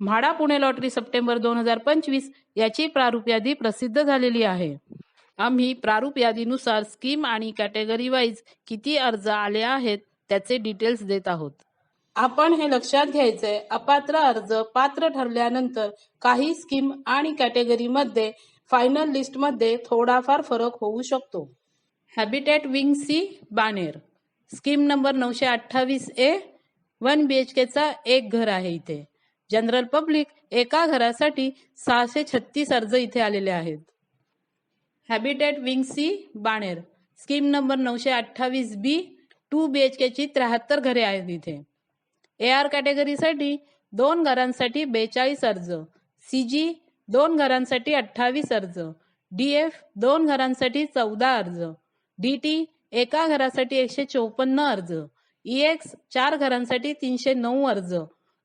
MHADA Pune lottery September 2025 याची प्रारूप यादी प्रसिद्ध झालेली आहे. आम्ही प्रारूप यादीनुसार स्कीम आणि कॅटेगरी वाईज किती अर्ज आले आहेत त्याचे डिटेल्स देत आहोत. आपण हे लक्षात घ्यायचंय, अपात्र अर्ज पात्र ठरल्यानंतर काही स्कीम आणि कॅटेगरीमध्ये फायनल लिस्टमध्ये थोडाफार फरक होऊ शकतो. Habitat wing C Baner, scheme number 928A, 1 BHK चा एक घर आहे. इथे जनरल पब्लिक एका घरासाठी 636 अर्ज इथे आलेले आहेत. Habitat wing C Baner, scheme number 928B, 2 BHK ची 73 घरे आहेत. इथे AR कॅटेगरीसाठी 2 घरांसाठी 42 अर्ज, CG 2 घरांसाठी 28 अर्ज, DF 2 घरांसाठी 14 अर्ज, DT एका घरासाठी 154 अर्ज, EX 4 घरांसाठी 309 अर्ज,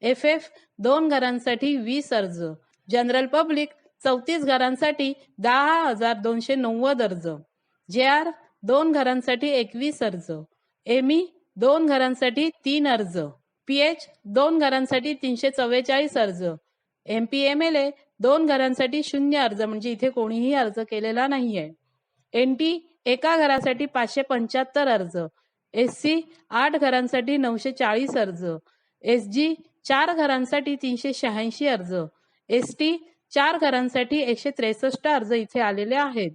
FF 2 घरांसाठी 20 अर्ज, जनरल पब्लिक 34 घरांसाठी 10,290 अर्ज, JR 2 घरांसाठी 21 अर्ज, ME 2 घरांसाठी 3 अर्ज, PH 2 घरांसाठी 344 अर्ज, MPMLA 2 घरांसाठी 0 अर्ज, म्हणजे इथे कोणीही अर्ज केलेला नाहीये. NT एका घरासाठी 575 अर्ज, SC 8 घरांसाठी 940 अर्ज, SG 4 घरांसाठी 386 अर्ज, ST 4 घरांसाठी 163 अर्ज इथे आलेले आहेत.